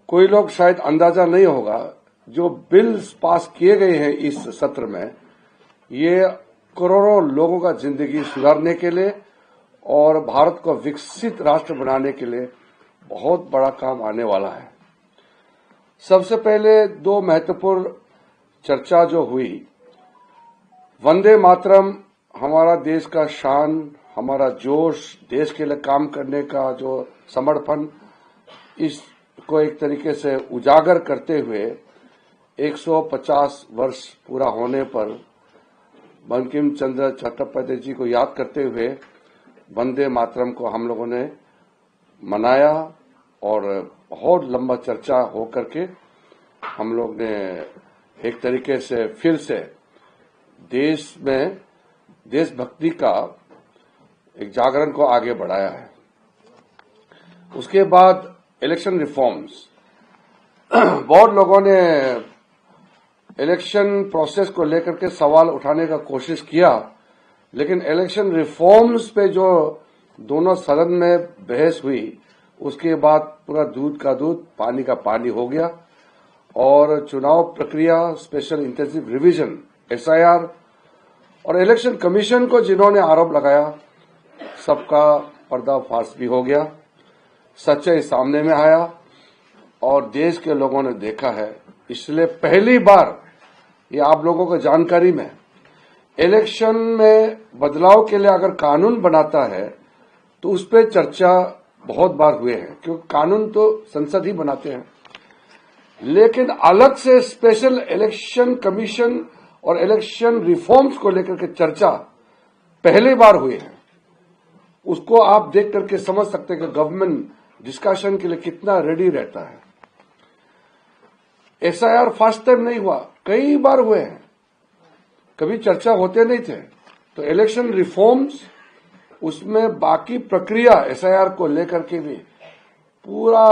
कोई लोग शायद अंदाजा नहीं होगा, जो बिल्स पास किए गए हैं इस सत्र में, ये करोड़ों लोगों का जिंदगी सुधारने के लिए और भारत को विकसित राष्ट्र बनाने के लिए बहुत बड़ा काम आने वाला है। सबसे पहले दो महत्वपूर्ण चर्चा जो हुई, वंदे मातरम हमारा देश का शान, हमारा जोश, देश के लिए काम करने का जो समर्पण, इसको एक तरीके से उजागर करते हुए 150 वर्ष पूरा होने पर बंकिम चंद्र चट्टोपाध्याय जी को याद करते हुए वंदे मातरम को हम लोगों ने मनाया और बहुत लंबा चर्चा हो करके हम लोग ने एक तरीके से फिर से देश में देशभक्ति का एक जागरण को आगे बढ़ाया है। उसके बाद इलेक्शन रिफॉर्म्स, बहुत लोगों ने इलेक्शन प्रोसेस को लेकर के सवाल उठाने का कोशिश किया, लेकिन इलेक्शन रिफॉर्म्स पे जो दोनों सदन में बहस हुई, उसके बाद पूरा दूध का दूध पानी का पानी हो गया और चुनाव प्रक्रिया, स्पेशल इंटेंसिव रिवीजन, SIR और इलेक्शन कमीशन को जिन्होंने आरोप लगाया, सबका पर्दाफाश भी हो गया, सच्चाई सामने में आया और देश के लोगों ने देखा है। इसलिए पहली बार ये आप लोगों को जानकारी में, इलेक्शन में बदलाव के लिए अगर कानून बनाता है तो उस पर चर्चा बहुत बार हुए हैं, क्योंकि कानून तो संसद ही बनाते हैं, लेकिन अलग से स्पेशल इलेक्शन कमीशन और इलेक्शन रिफॉर्म्स को लेकर के चर्चा पहली बार हुई है। उसको आप देख करके समझ सकते हैं कि गवर्नमेंट डिस्कशन के लिए कितना रेडी रहता है। SIR फर्स्ट टाइम नहीं हुआ, कई बार हुए हैं, कभी चर्चा होते नहीं थे। तो इलेक्शन रिफॉर्म्स, उसमें बाकी प्रक्रिया SIR को लेकर के भी पूरा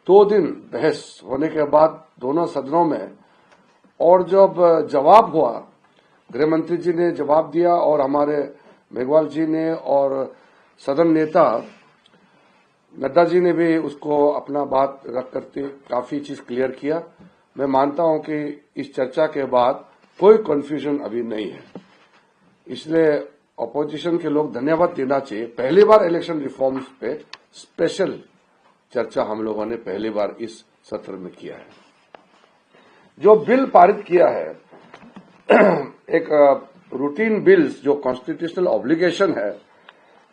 2 दिन बहस होने के बाद दोनों सदनों में, और जब जवाब हुआ, गृह मंत्री जी ने जवाब दिया और हमारे मेघवाल जी ने और सदन नेता नड्डा जी ने भी उसको अपना बात रख करके काफी चीज क्लियर किया। मैं मानता हूं कि इस चर्चा के बाद कोई कंफ्यूजन अभी नहीं है, इसलिए अपोजिशन के लोग धन्यवाद देना चाहिए। पहली बार इलेक्शन रिफॉर्म्स पे स्पेशल चर्चा हम लोगों ने पहली बार इस सत्र में किया है। जो बिल पारित किया है, एक रूटीन बिल्स जो कॉन्स्टिट्यूशनल ऑब्लिगेशन है,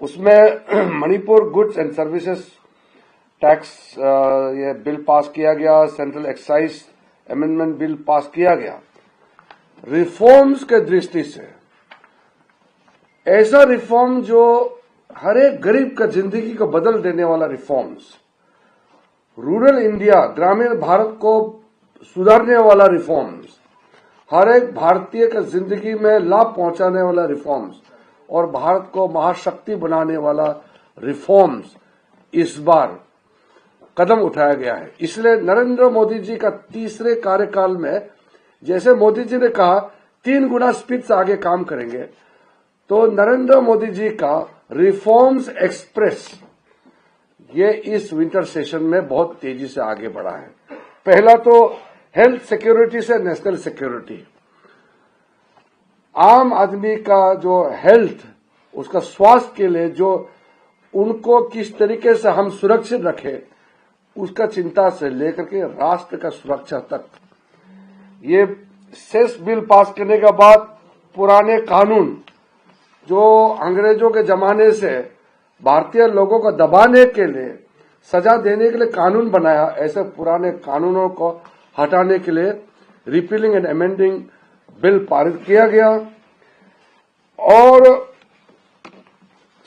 उसमें Manipur goods and services tax ये बिल पास किया गया, central excise amendment bill pass किया गया। रिफॉर्म्स के दृष्टि से ऐसा रिफॉर्म जो हर एक गरीब का जिंदगी को बदल देने वाला रिफॉर्म्स, रूरल इंडिया, ग्रामीण भारत को सुधारने वाला रिफॉर्म्स, हर एक भारतीय का जिंदगी में लाभ पहुंचाने वाला रिफॉर्म्स और भारत को महाशक्ति बनाने वाला रिफॉर्म्स इस बार कदम उठाया गया है। इसलिए नरेंद्र मोदी जी का तीसरे कार्यकाल में, जैसे मोदी जी ने कहा 3 गुना स्पीड से आगे काम करेंगे, तो नरेंद्र मोदी जी का रिफॉर्म्स एक्सप्रेस ये इस विंटर सेशन में बहुत तेजी से आगे बढ़ा है। पहला तो हेल्थ सिक्योरिटी से नेशनल सिक्योरिटी, आम आदमी का जो हेल्थ, उसका स्वास्थ्य के लिए जो उनको किस तरीके से हम सुरक्षित रखें, उसका चिंता से लेकर के राष्ट्र का सुरक्षा तक। ये सेस बिल पास करने के बाद पुराने कानून जो अंग्रेजों के जमाने से भारतीय लोगों को दबाने के लिए, सजा देने के लिए कानून बनाया, ऐसे पुराने कानूनों को हटाने के लिए रिपीलिंग एंड अमेंडिंग बिल पारित किया गया। और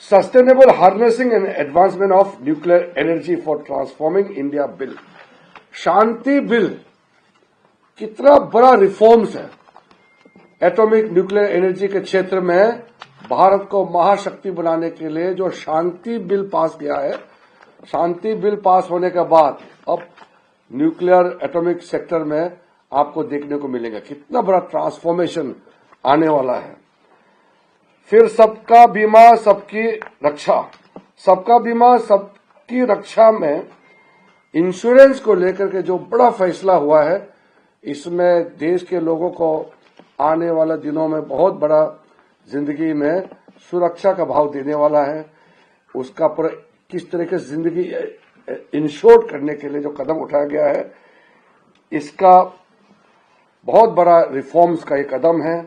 sustainable harnessing and advancement of nuclear energy for transforming India bill, Shanti bill, कितना बड़ा रिफॉर्म्स है। एटॉमिक न्यूक्लियर एनर्जी के क्षेत्र में भारत को महाशक्ति बनाने के लिए जो शांति बिल पास किया है, शांति बिल पास होने के बाद अब न्यूक्लियर एटॉमिक सेक्टर में आपको देखने को मिलेगा कितना बड़ा ट्रांसफॉर्मेशन आने वाला है। फिर सबका बीमा सबकी रक्षा, सबका बीमा सबकी रक्षा में इंश्योरेंस को लेकर के जो बड़ा फैसला हुआ है, इसमें देश के लोगों को आने वाले दिनों में बहुत बड़ा जिंदगी में सुरक्षा का भाव देने वाला है। उसका पूरा किस तरीके से जिंदगी इंश्योर करने के लिए जो कदम उठाया गया है, इसका बहुत बड़ा रिफॉर्म्स का एक कदम है।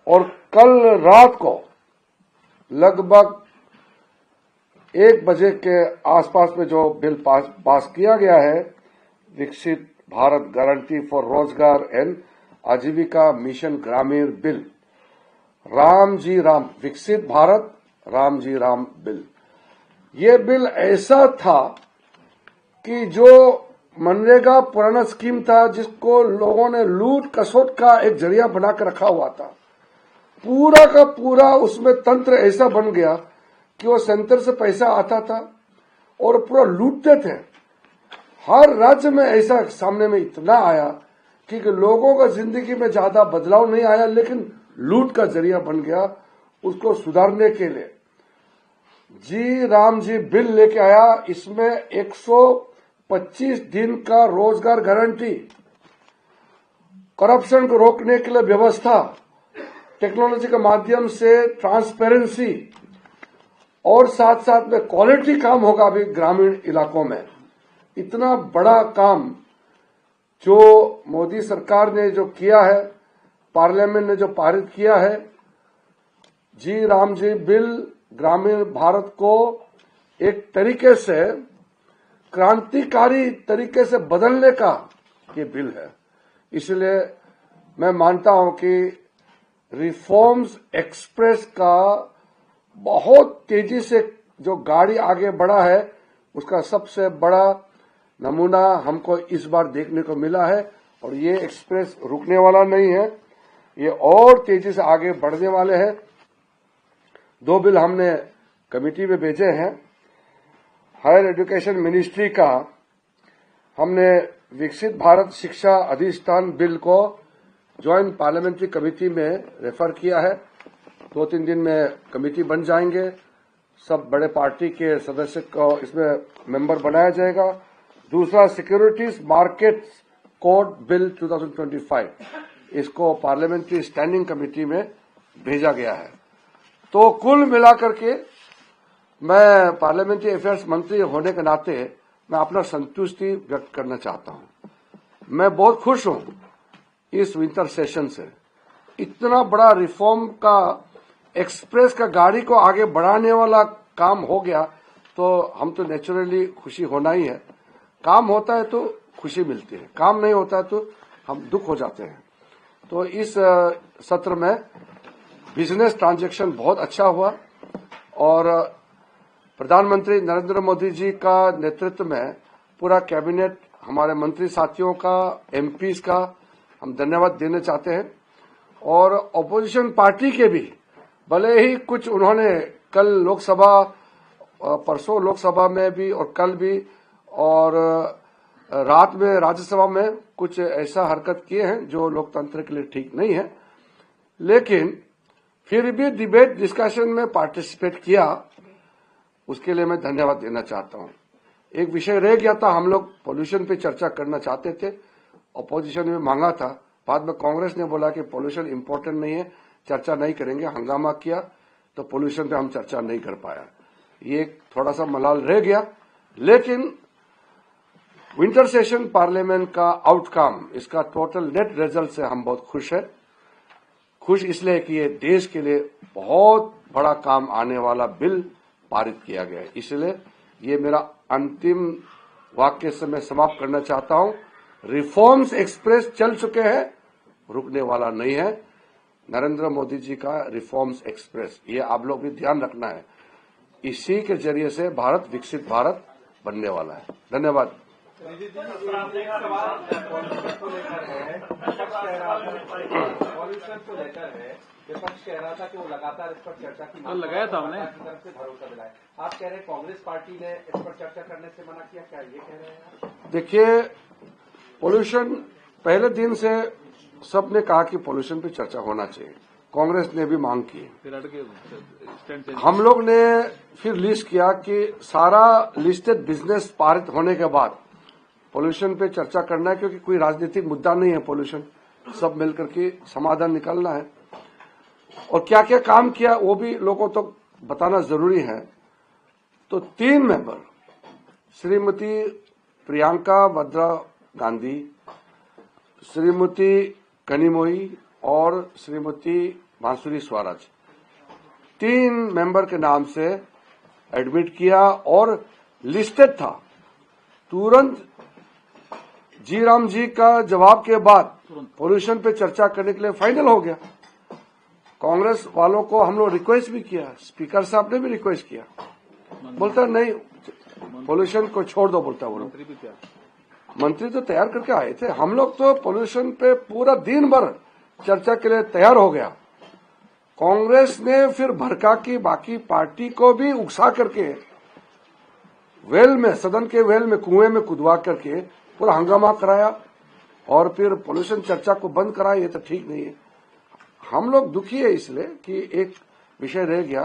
और कल रात को लगभग 1 बजे के आसपास में जो बिल पास किया गया है, विकसित भारत गारंटी फॉर रोजगार एंड आजीविका मिशन ग्रामीण बिल, राम जी राम, विकसित भारत राम जी राम बिल। ये बिल ऐसा था कि जो मनरेगा पुराना स्कीम था, जिसको लोगों ने लूट कसोट का एक जरिया बनाकर रखा हुआ था, पूरा का पूरा उसमें तंत्र ऐसा बन गया कि वो सेंटर से पैसा आता था और पूरा लूटते थे। हर राज्य में ऐसा सामने में इतना आया कि लोगों का जिंदगी में ज्यादा बदलाव नहीं आया, लेकिन लूट का जरिया बन गया। उसको सुधारने के लिए जी राम जी बिल लेके आया। इसमें 125 दिन का रोजगार गारंटी, करप्शन को रोकने के लिए व्यवस्था, टेक्नोलॉजी के माध्यम से ट्रांसपेरेंसी, और साथ साथ में क्वालिटी काम होगा अभी ग्रामीण इलाकों में। इतना बड़ा काम जो मोदी सरकार ने जो किया है, पार्लियामेंट ने जो पारित किया है, जी राम जी बिल ग्रामीण भारत को एक तरीके से क्रांतिकारी तरीके से बदलने का ये बिल है। इसलिए मैं मानता हूं कि रिफॉर्म्स एक्सप्रेस का बहुत तेजी से जो गाड़ी आगे बढ़ा है, उसका सबसे बड़ा नमूना हमको इस बार देखने को मिला है। और ये एक्सप्रेस रुकने वाला नहीं है, ये और तेजी से आगे बढ़ने वाले हैं। 2 बिल हमने कमेटी में भेजे हैं। हायर एजुकेशन मिनिस्ट्री का हमने विकसित भारत शिक्षा अधिष्ठान बिल को ज्वाइंट पार्लियामेंट्री कमेटी में रेफर किया है। 2-3 दिन में कमेटी बन जाएंगे। सब बड़े पार्टी के सदस्य को इसमें मेंबर बनाया जाएगा। दूसरा, सिक्योरिटीज मार्केट कोड बिल 2025, इसको पार्लियामेंट्री स्टैंडिंग कमेटी में भेजा गया है। तो कुल मिलाकर के मैं पार्लियामेंट्री अफेयर्स मंत्री होने के नाते मैं अपना संतुष्टि व्यक्त करना चाहता हूं। मैं बहुत खुश हूं इस विंटर सेशन से। इतना बड़ा रिफॉर्म का एक्सप्रेस का गाड़ी को आगे बढ़ाने वाला काम हो गया, तो हम तो नेचुरली खुशी होना ही है। काम होता है तो खुशी मिलती है, काम नहीं होता है तो हम दुख हो जाते हैं। तो इस सत्र में बिजनेस ट्रांजैक्शन बहुत अच्छा हुआ और प्रधानमंत्री नरेंद्र मोदी जी का नेतृत्व में पूरा कैबिनेट, हमारे मंत्री साथियों का, एमपीज का हम धन्यवाद देना चाहते हैं। और ऑपोजिशन पार्टी के भी, भले ही कुछ उन्होंने कल लोकसभा, परसों लोकसभा में भी और कल भी और रात में राज्यसभा में कुछ ऐसा हरकत किए हैं जो लोकतंत्र के लिए ठीक नहीं है, लेकिन फिर भी डिबेट डिस्कशन में पार्टिसिपेट किया, उसके लिए मैं धन्यवाद देना चाहता हूं। एक विषय रह गया था, हम लोग पोल्यूशन पे चर्चा करना चाहते थे, अपोजिशन में मांगा था, बाद में कांग्रेस ने बोला कि पोल्यूशन इंपॉर्टेंट नहीं है, चर्चा नहीं करेंगे, हंगामा किया, तो पोल्यूशन पे हम चर्चा नहीं कर पाया। ये थोड़ा सा मलाल रह गया, लेकिन विंटर सेशन पार्लियामेंट का आउटकम, इसका टोटल नेट रिजल्ट से हम बहुत खुश हैं। खुश इसलिए कि ये देश के लिए बहुत बड़ा काम आने वाला बिल पारित किया गया है। इसलिए ये मेरा अंतिम वाक्य से मैं समाप्त करना चाहता हूं। रिफॉर्म्स एक्सप्रेस चल चुके हैं, रुकने वाला नहीं है। नरेंद्र मोदी जी का रिफॉर्म्स एक्सप्रेस, ये आप लोग भी ध्यान रखना है। इसी के जरिए से भारत विकसित भारत बनने वाला है। धन्यवाद। विपक्ष कह रहा था कि वो लगातार इस पर चर्चा की मांग लगाया था हमने तरफ से भरोसा दिलाया। आप कह रहे हैं कांग्रेस पार्टी ने इस पर चर्चा करने से मना किया, क्या ये कह रहे हैं? देखिए, पोल्यूशन पहले दिन से सबने कहा कि पोल्यूशन पे चर्चा होना चाहिए, कांग्रेस ने भी मांग की। हम लोग ने फिर लिस्ट किया कि सारा लिस्टेड बिजनेस पारित होने के बाद पोल्यूशन पे चर्चा करना है, क्योंकि कोई राजनीतिक मुद्दा नहीं है पोल्यूशन, सब मिलकर के समाधान निकालना है। और क्या क्या काम किया वो भी लोगों तक तो बताना जरूरी है। तो 3 मेंबर, श्रीमती प्रियंका वाड्रा गांधी, श्रीमती कनिमोई और श्रीमती बांसुरी स्वराज, 3 मेंबर के नाम से एडमिट किया और लिस्टेड था। तुरंत जी राम जी का जवाब के बाद पोल्यूशन पे चर्चा करने के लिए फाइनल हो गया। कांग्रेस वालों को हम लोग रिक्वेस्ट भी किया, स्पीकर साहब ने भी रिक्वेस्ट किया, बोलता नहीं पोल्यूशन को छोड़ दो, बोलता वो लोग। मंत्री तो तैयार करके आए थे, हम लोग तो पोल्यूशन पे पूरा दिन भर चर्चा के लिए तैयार हो गया। कांग्रेस ने फिर भड़का की बाकी पार्टी को भी उकसा करके वेल में, सदन के वेल में, कुएं में कुदवा करके पूरा हंगामा कराया और फिर पोल्यूशन चर्चा को बंद कराया। ये तो ठीक नहीं है। हम लोग दुखी है इसलिए कि एक विषय रह गया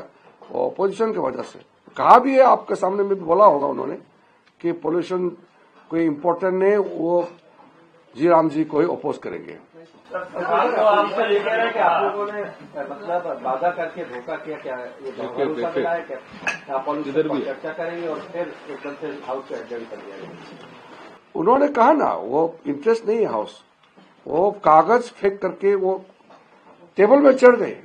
पोल्यूशन की वजह से। कहा भी है, आपके सामने में भी बोला होगा उन्होंने कि पोल्यूशन कोई इम्पोर्टेंट नहीं, वो जी राम जी को ही अपोज करेंगे। आप लोगों ने मतलब वादा करके धोखा किया, क्या ये भरोसा मिला है क्या पॉलिटिक्स पर चर्चा करेंगे और फिर एकदम से हाउस को एडजस्ट कर दिया जाएगा? उन्होंने कहा ना वो इंटरेस्ट नहीं है हाउस, वो कागज फेंक करके वो टेबल में चढ़ गए।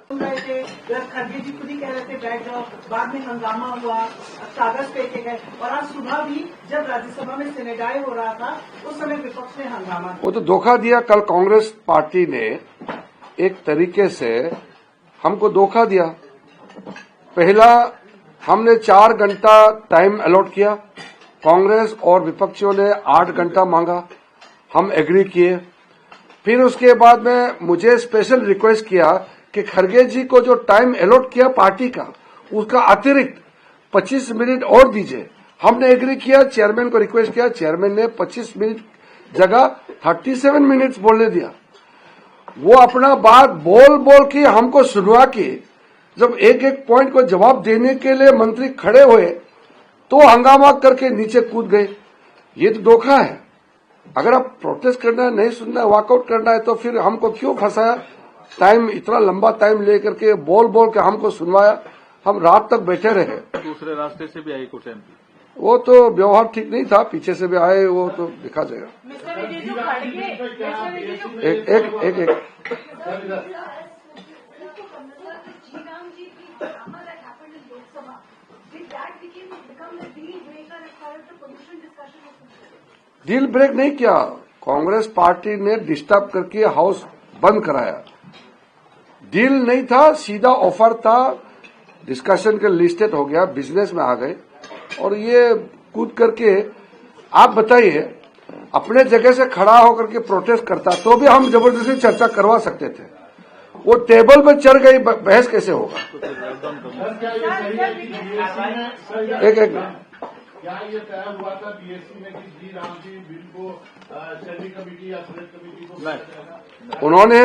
खड़गे जी खुद ही कह रहे थे बैठ जाओ, बाद में हंगामा हुआ, कागज फेंके गए और आज सुबह भी जब राज्यसभा में सेनेटाई हो रहा था उस समय विपक्ष ने हंगामा, वो तो धोखा दिया। कल कांग्रेस पार्टी ने एक तरीके से हमको धोखा दिया। पहला हमने 4 घंटा टाइम अलॉट किया, कांग्रेस और विपक्षियों ने 8 घंटा मांगा, हम एग्री किए। फिर उसके बाद में मुझे स्पेशल रिक्वेस्ट किया कि खड़गे जी को जो टाइम अलॉट किया पार्टी का, उसका अतिरिक्त 25 मिनट और दीजिए। हमने एग्री किया, चेयरमैन को रिक्वेस्ट किया, चेयरमैन ने 25 मिनट जगह 37 मिनट्स बोलने दिया। वो अपना बात बोल बोल के हमको सुनवा के जब एक एक पॉइंट को जवाब देने के लिए मंत्री खड़े हुए तो हंगामा करके नीचे कूद गए। ये तो धोखा है। अगर आप प्रोटेस्ट करना है, नहीं सुनना है, वॉकआउट करना है तो फिर हमको क्यों फंसाया? टाइम इतना लंबा टाइम लेकर के बोल बोल के हमको सुनवाया, हम रात तक बैठे रहे। दूसरे रास्ते से भी आई कुछ एमपी, वो तो व्यवहार ठीक नहीं था, पीछे से भी आए, वो तो दिखा जाएगा। एक एक एक एक डील ब्रेक नहीं किया, कांग्रेस पार्टी ने डिस्टर्ब करके हाउस बंद कराया। डील नहीं था, सीधा ऑफर था, डिस्कशन के लिस्टेड हो गया, बिजनेस में आ गए और ये कूद करके। आप बताइए, अपने जगह से खड़ा होकर के प्रोटेस्ट करता तो भी हम जबरदस्ती चर्चा करवा सकते थे। वो टेबल पर चढ़ गई, बहस कैसे होगा? एक एक क्या ये तय हुआ था बीएससी में कि जी राम जी बिल को स्टडी कमेटी या सिलेक्ट कमेटी को? उन्होंने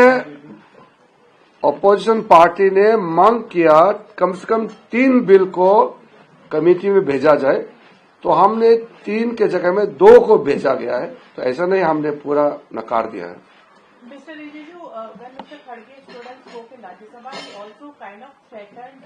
अपोजिशन पार्टी ने मांग किया कम से कम 3 बिल को कमेटी में भेजा जाए, तो हमने 3 के जगह में 2 को भेजा गया है। तो ऐसा नहीं हमने पूरा नकार दिया है। Mr. Rijiju, when Mr. Khadge stood and spoke in Rajya Sabha, he also kind of threatened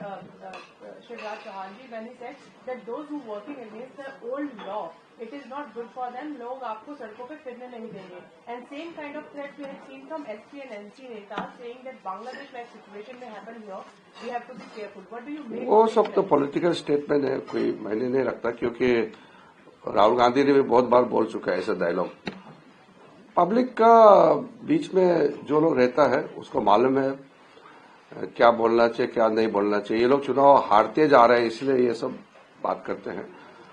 Shivraj Chauhan ji when he said that those who working against the old law, it is not good for them. लोग आपको सड़कों पे फिरने नहीं देंगे. And same kind of threat we have seen from SP and NC नेता saying that Bangladesh-like situation may happen here. We have to be careful. What do you make? वो सब तो पॉलिटिकल स्टेटमेंट है, कोई मायने नहीं रखता, क्योंकि राहुल गांधी ने भी बहुत बार बोल चुका है ऐसा डायलॉग। पब्लिक का बीच में जो लोग रहता है उसको मालूम है क्या बोलना चाहिए, क्या नहीं बोलना चाहिए। ये लोग चुनाव हारते जा रहे हैं, इसलिए ये सब बात करते हैं।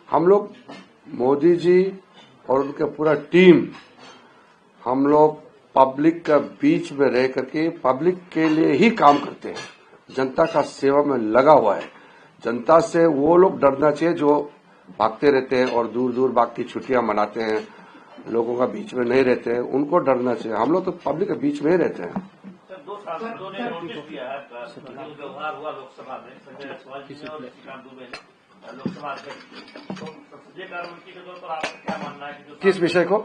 हम लोग मोदी जी और उनका पूरा टीम, हम लोग पब्लिक का बीच में रह करके पब्लिक के लिए ही काम करते हैं, जनता का सेवा में लगा हुआ है। जनता से वो लोग डरना चाहिए जो भागते रहते हैं और दूर दूर भाग की छुट्टियां मनाते हैं, लोगों का बीच में नहीं रहते हैं, उनको डरना चाहिए। हम लोग तो पब्लिक के बीच में ही रहते हैं। सर, 2 सांसदों ने नोटिस दिया है, व्यवहार हुआ लोकसभा में, संजय जायसवाल जी ने और निशिकांत दुबे ने, लोकसभा अध्यक्ष, तो संसदीय कार्यमंत्री के तौर पर आपका क्या मानना है कि जो किस विषय को?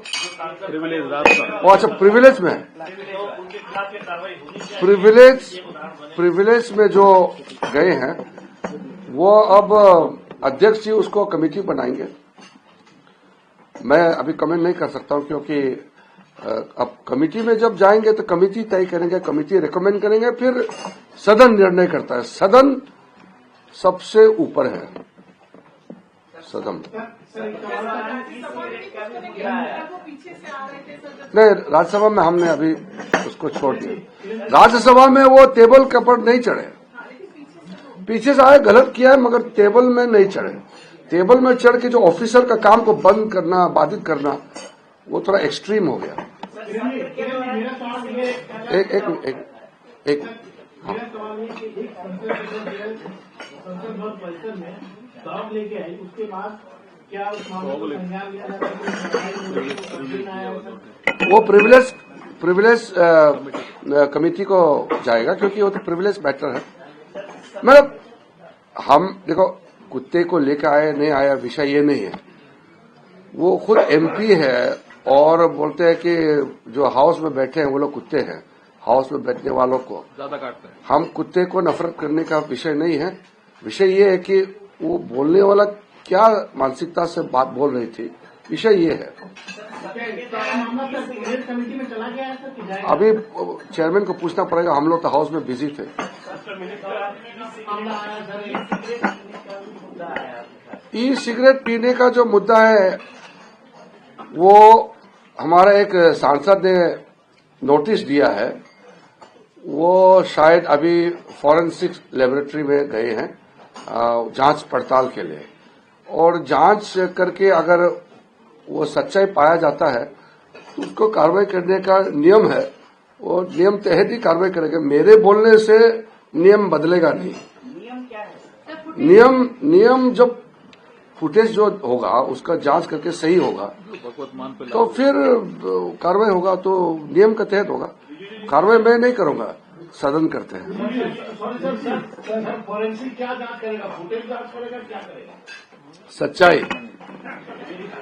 प्रिविलेज राष्ट्र ओ अच्छा, प्रिविलेज में उनके खिलाफ ये कार्रवाई होनी चाहिए। प्रिविलेज में जो गए हैं वो अब अध्यक्ष जी उसको कमेटी बनाएंगे। मैं अभी कमेंट नहीं कर सकता हूं, क्योंकि अब कमेटी में जब जाएंगे तो कमेटी तय करेंगे, कमेटी रिकमेंड करेंगे, फिर सदन निर्णय करता है। सदन सबसे ऊपर है, सदन। नहीं, राज्यसभा में हमने अभी उसको छोड़ दिया। राज्यसभा में वो टेबल के ऊपर नहीं चढ़े, पीछे से आए, गलत किया है, मगर टेबल में नहीं चढ़े। टेबल में चढ़ के जो ऑफिसर का काम को बंद करना, बाधित करना, वो थोड़ा एक्सट्रीम हो गया। एक मेरा सवाल है कि एक संसद भवन परिसर में डॉग लेके आई, उसके बाद क्या उस मामले को संज्ञान लिया जाता है? वो प्रिविलेज कमेटी को जाएगा, क्योंकि वो तो प्रिविलेज मैटर है। मतलब हम देखो, कुत्ते को लेकर आए नहीं आया विषय ये नहीं है। वो खुद एमपी है और बोलते हैं कि जो हाउस में बैठे हैं वो लोग कुत्ते हैं। हाउस में बैठने वालों को ज्यादा काटते हैं। हम कुत्ते को नफरत करने का विषय नहीं है। विषय ये है कि वो बोलने वाला क्या मानसिकता से बात बोल रही थी, विषय ये है। कमेटी में चला गया है सर? अभी चेयरमैन को पूछना पड़ेगा, हम लोग तो हाउस में बिजी थे। ई सिगरेट पीने का जो मुद्दा है वो हमारा एक सांसद ने नोटिस दिया है। वो शायद अभी फॉरेंसिक लेबोरेटरी में गए हैं जांच पड़ताल के लिए, और जांच करके अगर वो सच्चाई पाया जाता है तो उसको कार्रवाई करने का नियम है। वो नियम तहत ही कार्रवाई करेंगे। मेरे बोलने से नियम बदलेगा नहीं। नियम क्या है? नियम जब फुटेज जो होगा उसका जांच करके सही होगा तो फिर कार्रवाई होगा, तो नियम के तहत होगा। कार्रवाई मैं नहीं करूंगा, सदन करते हैं। फॉरेंसिक क्या जांच करेगा? फुटेज जांच करेगा? क्या करेगा?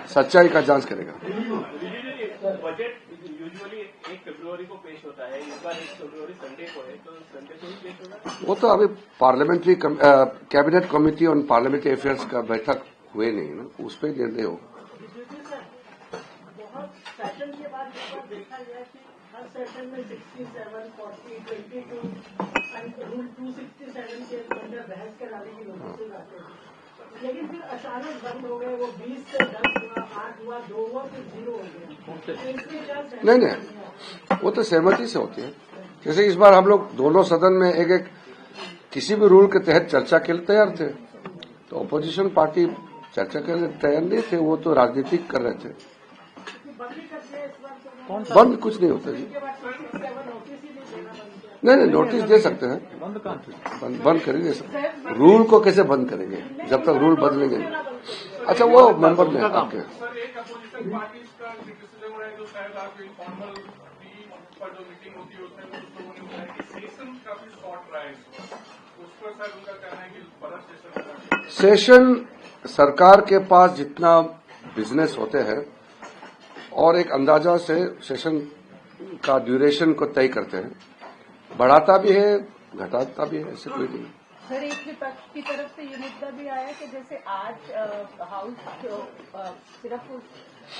सच्चाई का जांच करेगा। बजट यूजुअली 1 फरवरी को पेश होता है, इस बार 1 फरवरी संडे को है, तो संडे को ही पेश होगा। वो तो अभी parliamentary cabinet committee on parliamentary affairs का बैठक हुए नहीं ना, उस पर निर्णय हो। बहुत सेशन के बाद देखा गया कि हर सेशन में 67, 40, 22 एंड रूल 267 के अंदर बहस कराने की नोटिस आते हैं, लेकिन फिर अचानक बंद हो गए। वो 20 से 10 हुआ, 8 हुआ, 2 हुआ, फिर 0 हो गया। तो इसमें क्या नहीं, वो तो सहमति से होती है। जैसे इस बार हम लोग दोनों सदन में एक किसी भी रूल के तहत चर्चा के लिए तैयार थे, तो अपोजिशन पार्टी चर्चा के लिए तैयार नहीं थे, वो तो राजनीतिक कर रहे थे। बंद कुछ नहीं होता जी। नहीं, नोटिस दे सकते हैं, बंद कर ही दे सकते हैं। रूल को कैसे बंद करेंगे जब तक रूल बदलेंगे नहीं। अच्छा, वो मेंबर में आपके सर एक अपोजिशन पार्टीज का क्रिटिसिज्म है जो शायद आपके इनफॉर्मल पर जो मीटिंग होती है उसमें कुछ लोगों ने बताया कि सेशन काफी शॉर्ट रहा है उस पर सर उनका कहना है कि बड़ा सेशन सरकार के पास जितना बिजनेस होते हैं और एक अंदाजा से सेशन का ड्यूरेशन को तय करते हैं, बढ़ाता भी है घटाता भी है, ऐसे कोई नहीं। सर, एक विपक्ष की तरफ से ये मुद्दा भी आया कि जैसे आज हाउस सिर्फ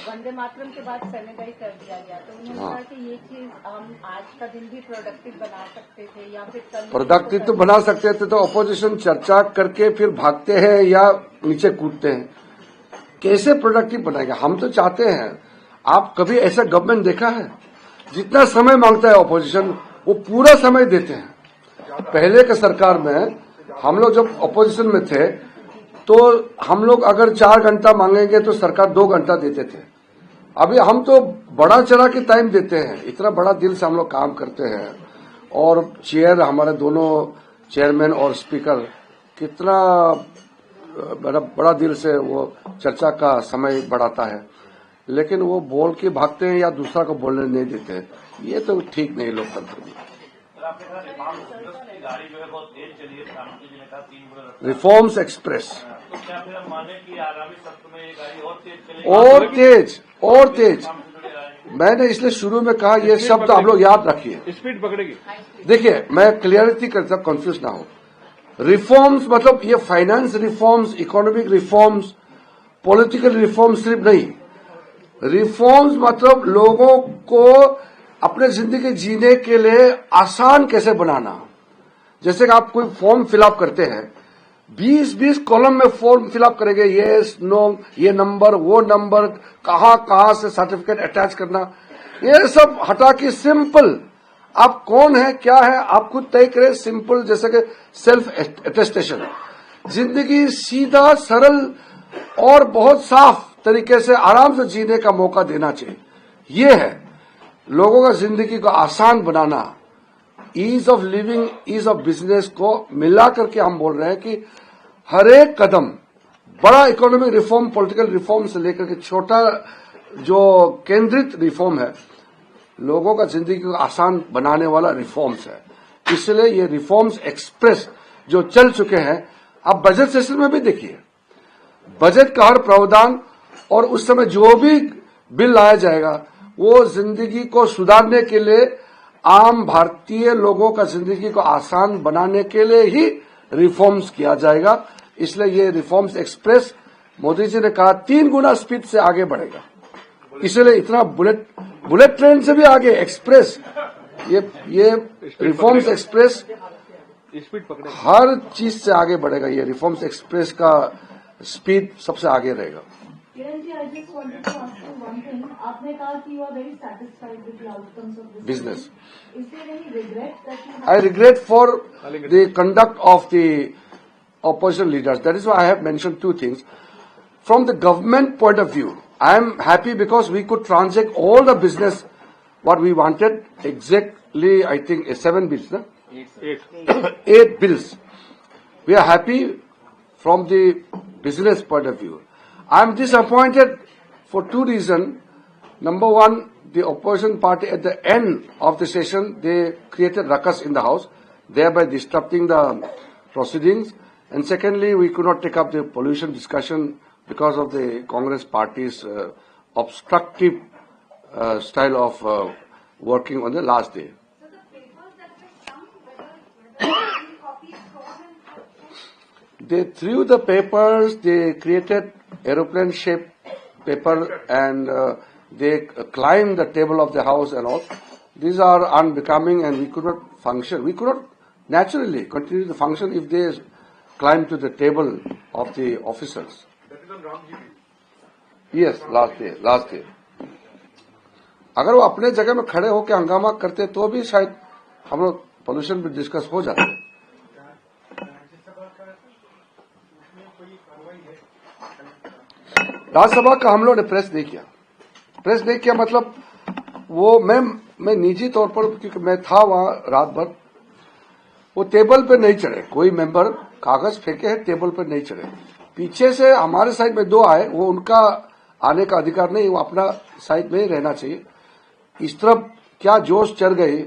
वंदे मातरम के बाद सैनिटाइज कर दिया गया, तो उन्होंने कहा कि ये चीज हम आज का दिन भी प्रोडक्टिव बना सकते थे या फिर कल प्रोडक्टिव तो बना सकते थे, तो अपोजिशन चर्चा करके फिर भागते हैं या नीचे कूदते हैं। कैसे प्रोडक्टिव बनाएंगे? हम तो चाहते हैं, आप कभी ऐसा गवर्नमेंट देखा है जितना समय मांगता है अपोजिशन वो पूरा समय देते हैं? पहले के सरकार में हम लोग जब अपोजिशन में थे तो हम लोग अगर 4 घंटा मांगेंगे तो सरकार 2 घंटा देते थे। अभी हम तो बड़ा चढ़ा के टाइम देते हैं, इतना बड़ा दिल से हम लोग काम करते हैं। और चेयर हमारे दोनों चेयरमैन और स्पीकर कितना बड़ा दिल से वो चर्चा का समय बढ़ाता है, लेकिन वो बोल के भागते हैं या दूसरा को बोलने नहीं देते हैं। ये तो ठीक नहीं लोकतंत्र में। गाड़ी जो है बहुत तेज चली है, प्रधानमंत्री जी ने कहा 3 रिफॉर्म्स एक्सप्रेस तो क्या फिर हम माने कि आगामी सत्र में ये गाड़ी और तेज चलेगी? और तेज मैंने इसलिए शुरू में कहा ये शब्द आप लोग याद रखिए, स्पीड पकड़ेगी। देखिए मैं क्लियरिटी करता, कंफ्यूज ना हो। रिफॉर्म्स मतलब ये finance reforms, economic reforms, political reforms सिर्फ नहीं। रिफॉर्म्स मतलब लोगों को अपने जिंदगी जीने के लिए आसान कैसे बनाना। जैसे कि आप कोई फॉर्म फिलअप करते हैं, 20-20 कॉलम में फॉर्म फिलअप करेंगे, येस नो, ये नंबर वो नंबर, कहां से सर्टिफिकेट अटैच करना, ये सब हटा के सिंपल आप कौन है क्या है आप खुद तय करें। सिंपल जैसे कि सेल्फ अटेस्टेशन, जिंदगी सीधा सरल और बहुत साफ तरीके से आराम से जीने का मौका देना चाहिए। ये है लोगों का जिंदगी को आसान बनाना। Ease of living, ease of business को मिला करके हम बोल रहे हैं कि हर एक कदम बड़ा इकोनॉमिक रिफॉर्म, पॉलिटिकल रिफॉर्म से लेकर के छोटा जो केंद्रित रिफॉर्म है, लोगों का जिंदगी को आसान बनाने वाला रिफॉर्म्स है। इसलिए ये रिफॉर्म्स एक्सप्रेस जो चल चुके हैं, आप बजट सेशन में भी देखिए, बजट का हर प्रावधान और उस समय जो भी बिल लाया जाएगा वो जिंदगी को सुधारने के लिए, आम भारतीय लोगों का जिंदगी को आसान बनाने के लिए ही रिफॉर्म्स किया जाएगा। इसलिए ये रिफॉर्म्स एक्सप्रेस मोदी जी ने कहा 3 गुना स्पीड से आगे बढ़ेगा। इसलिए इतना बुलेट ट्रेन से भी आगे एक्सप्रेस, ये रिफॉर्म्स एक्सप्रेस स्पीड पकड़ेगी, हर चीज से आगे बढ़ेगा। ये रिफॉर्म्स एक्सप्रेस का स्पीड सबसे आगे रहेगा। Kiran ji, I just wanted to ask you one thing. आपने कहा कि you are very satisfied with the outcomes of this Business. Is there any regret that you have? I regret for the conduct of the opposition leaders. That is why I have mentioned 2 things. From the government point of view, I am happy because we could transact all the business what we wanted. Exactly, I think 7 bills, no? 8 bills. We are happy from the business point of view. I am disappointed for 2 reasons. Number one, the opposition party at the end of the session, they created ruckus in the House, thereby disrupting the proceedings. And secondly, we could not take up the pollution discussion because of the Congress party's obstructive style of working on the last day. So the papers that were some, whether copies thrown and They threw the papers, they created aeroplane-shaped paper, and they climbed the table of the House and all. These are unbecoming, and we could not function. We could not naturally continue to function if they climbed to the table of the officers. Yes, last day. अगर वो अपने जगह में खड़े होकर हंगामा करते तो भी शायद हम लोग पोल्यूशन पे डिस्कस हो जाते। राज्यसभा का हम लोग ने प्रेस नहीं किया मतलब वो मैं निजी तौर पर, क्योंकि मैं था वहां रात भर, वो टेबल पे नहीं चढ़े। कोई मेंबर कागज फेंके हैं, टेबल पे नहीं चढ़े। पीछे से हमारे साइड में 2 आए, वो उनका आने का अधिकार नहीं, वो अपना साइड में ही रहना चाहिए। इस तरफ क्या जोश चढ़ गए,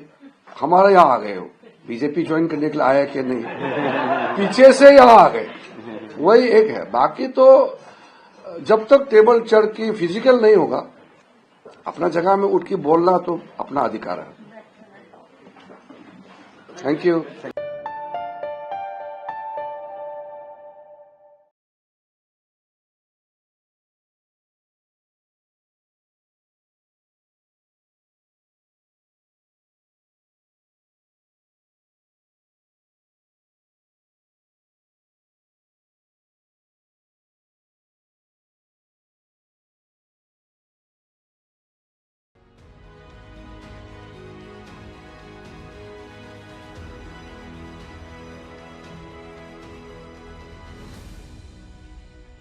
हमारे यहाँ आ गए। हो बीजेपी ज्वाइन करने के लिए आया कि नहीं, पीछे से यहाँ आ गए, वही एक है। बाकी तो जब तक टेबल चढ़ के फिजिकल नहीं होगा, अपना जगह में उठ के बोलना तो अपना अधिकार है। Thank you.